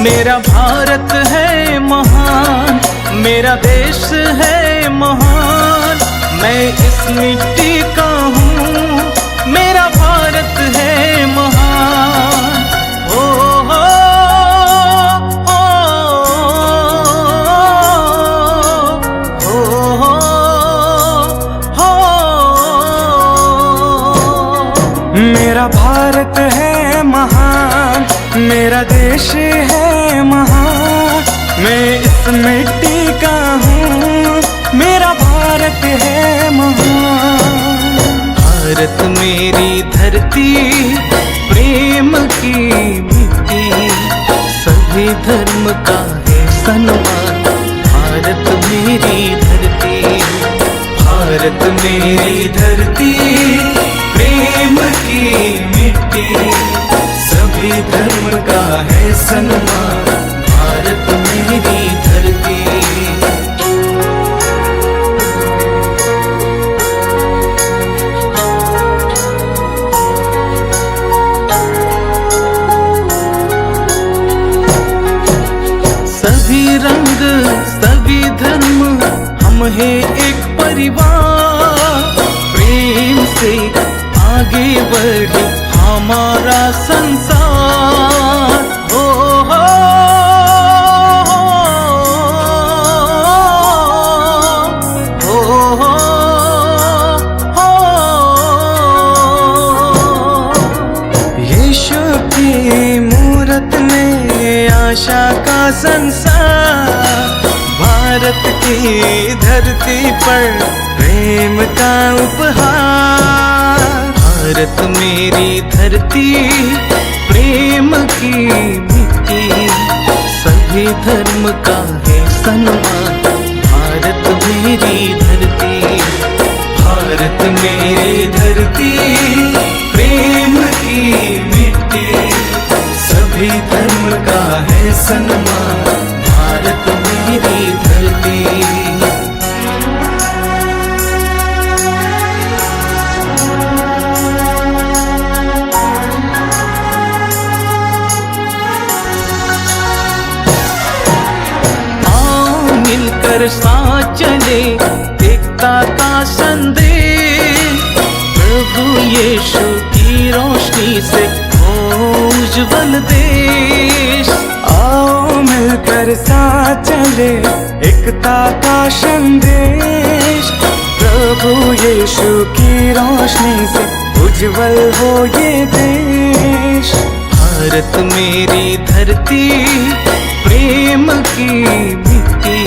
मेरा भारत है महान, मेरा देश है महान, मैं इस मिट्टी का हूँ, मेरा भारत है महान। हो हो हो हो मेरा भारत है महान, मेरा देश है महान, मैं इस मिट्टी का हूँ, मेरा भारत है महान। भारत मेरी धरती, प्रेम की मिट्टी, सभी धर्म का है सम्मान। भारत मेरी धरती, भारत मेरी धरती, प्रेम की मिट्टी, सभी धर्म का है सम्मान। भारत मेरी धरती। सभी रंग सभी धर्म हम हैं एक परिवार, प्रेम से आगे बढ़े हमारा संसार। हो हो हो हो यीशु की मूरत में आशा का संसार, भारत की धरती पर प्रेम का उपहार। भारत मेरी धरती, प्रेम की मिट्टी, सभी धर्म का है सम्मान। भारत मेरी धरती, भारत मेरी धरती, प्रेम की मिट्टी, सभी धर्म का है सम्मान। भारत मेरी धरती। मिलकर साथ चले एकता का संदेश, प्रभु यीशु की रोशनी से हो उज्जवल देश। आओ मिलकर साथ चले एकता का संदेश, प्रभु यीशु की रोशनी से उज्जवल हो ये देश। भारत मेरी धरती, प्रेम की मिट्टी,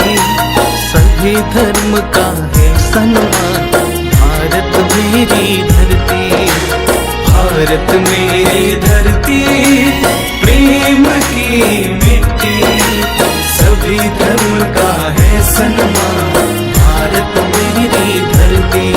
सभी धर्म का है सम्मान। भारत मेरी धरती, भारत मेरी धरती, प्रेम की मिट्टी, सभी धर्म का है सम्मान। भारत मेरी धरती।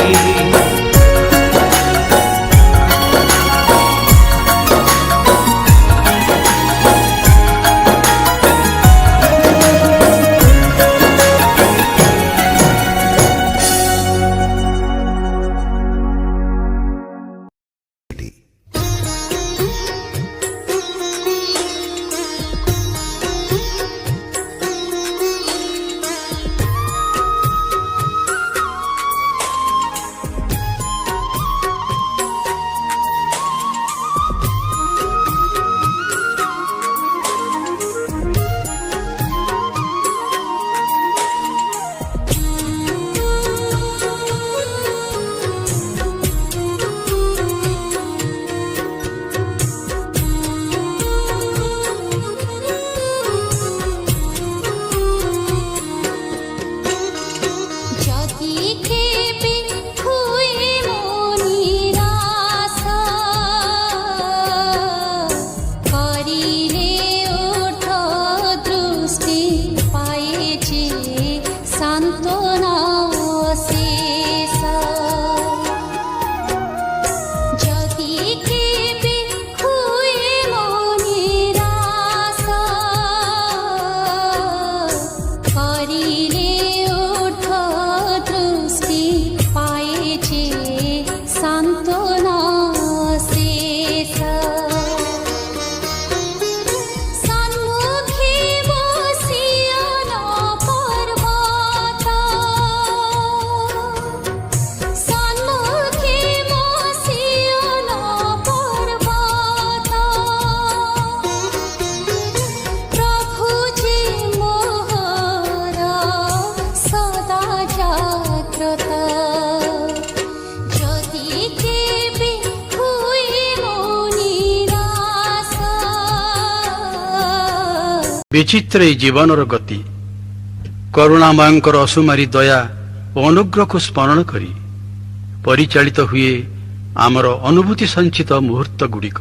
करिले उठ दृष्टि পবিত্রতা যদি কেবে হুয়ে মনির আশা। ବିଚିତ୍ର ଏଇ ଜୀବନର ଗତି କରୁଣାମୟଙ୍କର ଅସୁମାରୀ ଦୟା ଓ ଅନୁଗ୍ରହକୁ ସ୍ମରଣ କରି ପରିଚାଳିତ ହୁଏ ଆମର ଅନୁଭୂତି ସଞ୍ଚିତ ମୁହୂର୍ତ୍ତ ଗୁଡ଼ିକ।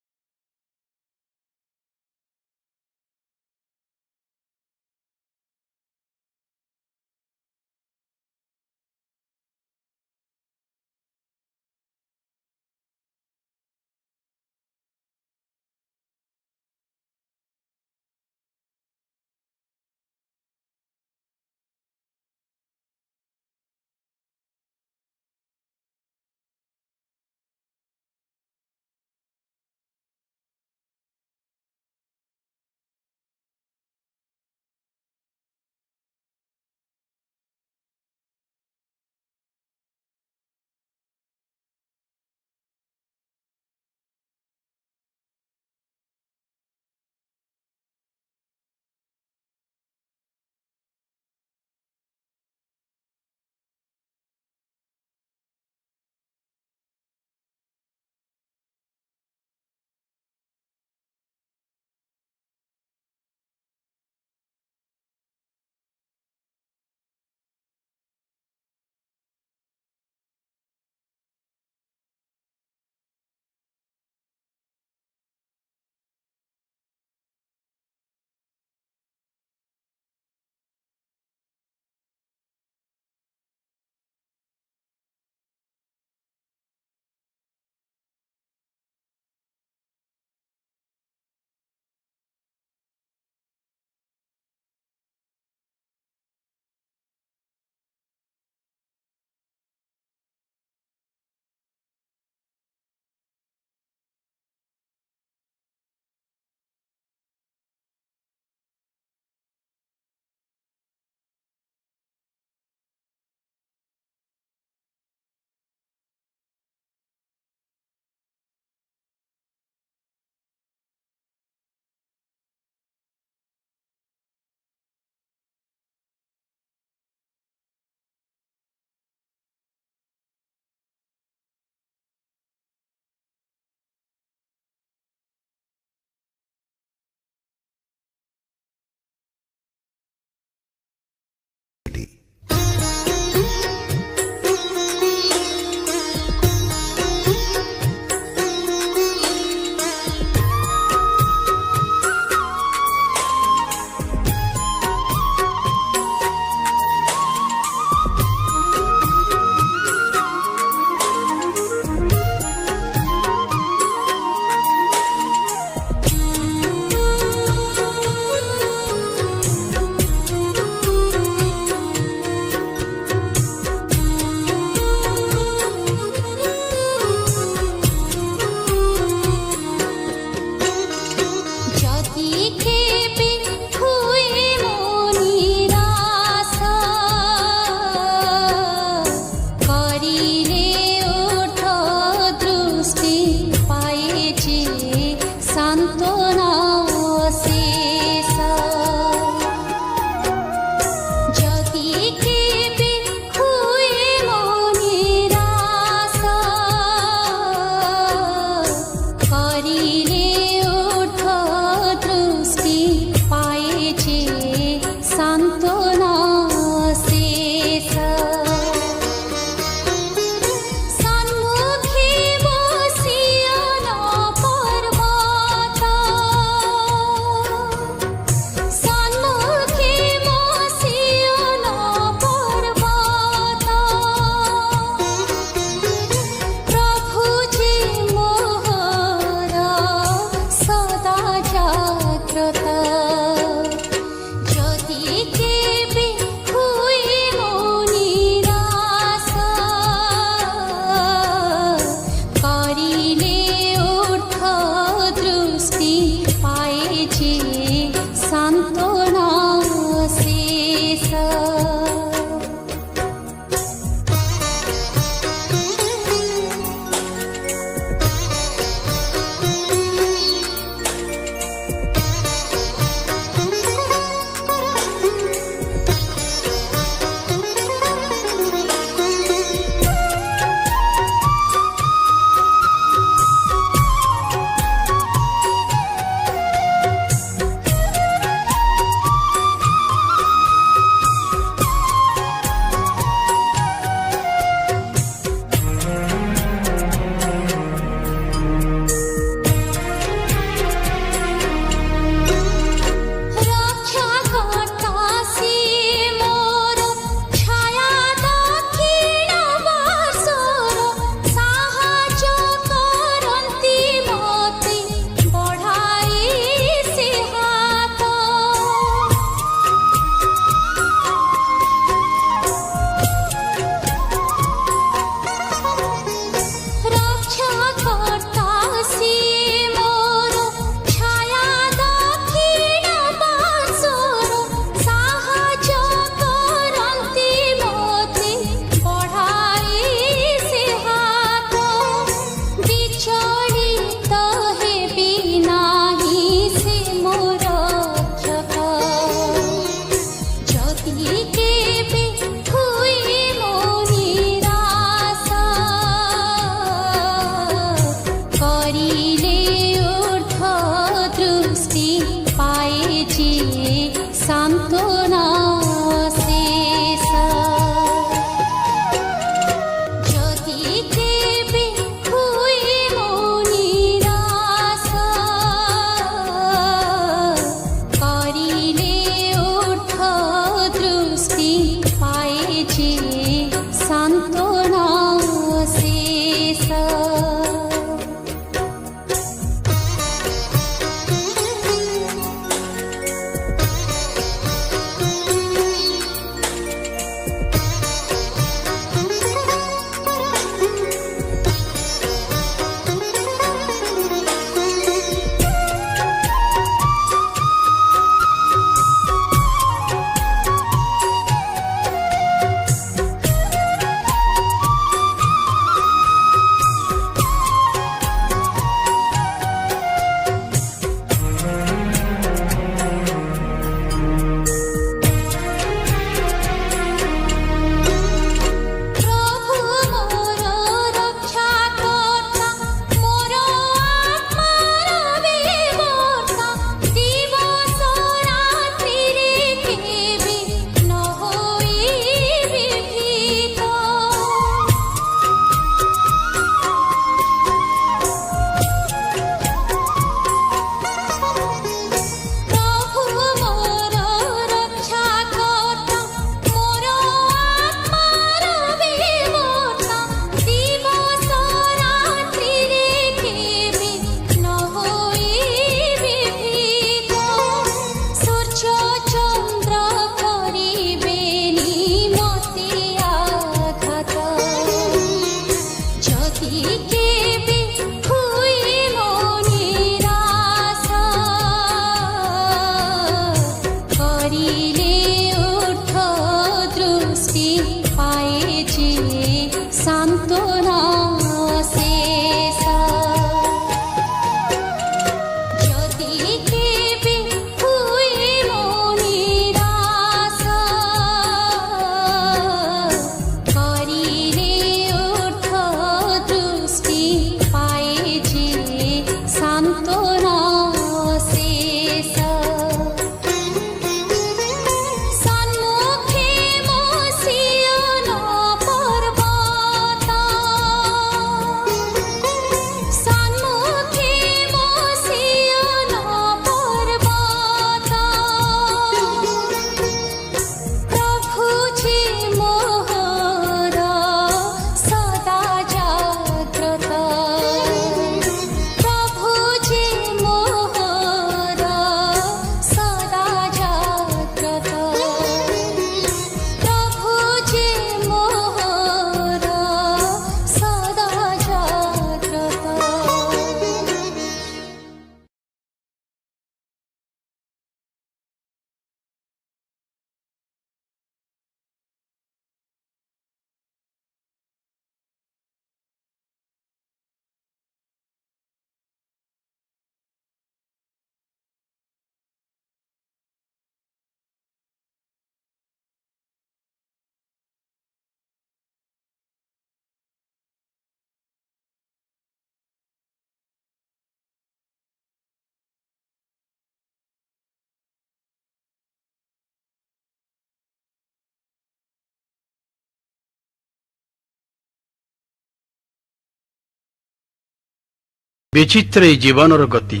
ବିଚିତ୍ର ଏହି ଜୀବନର ଗତି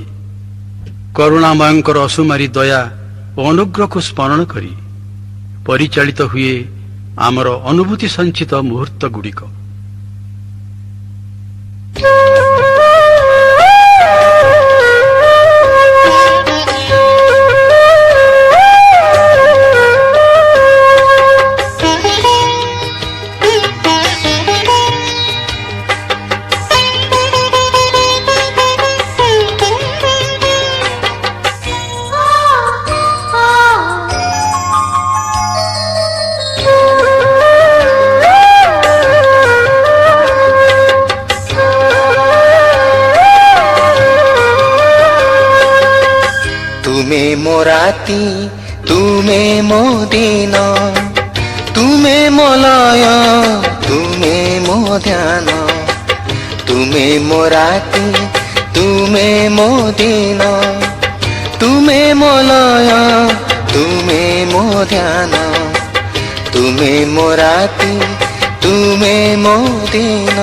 କରୁଣାମୟଙ୍କର ଅସୁମାରୀ ଦୟା ଓ ଅନୁଗ୍ରହକୁ ସ୍ମରଣ କରି ପରିଚାଳିତ ହୁଏ ଆମର ଅନୁଭୂତି ସଞ୍ଚିତ ମୁହୂର୍ତ୍ତ ଗୁଡ଼ିକ। तुमे मो राती तुमे मो दिन तुमे मो लय तुमे मो ध्यान तुमे मो राती तुमे मो दिन तुमे मो लय तुमे मो ध्यान तुमे मो राती तुमे मो दिन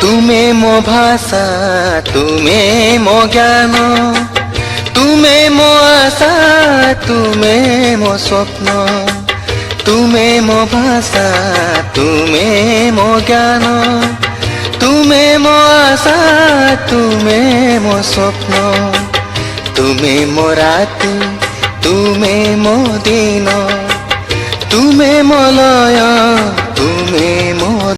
तुमे मो भाषा तुमे मो ज्ञान तुमे मो आशा तुमे मो स्वप्न तुमे मो भाषा तुमे मो ज्ञान तुमे मो आशा तुमे मो स्वप्न तुमे मो राति तुमे मो दिन तुमे मो लय तुमे मो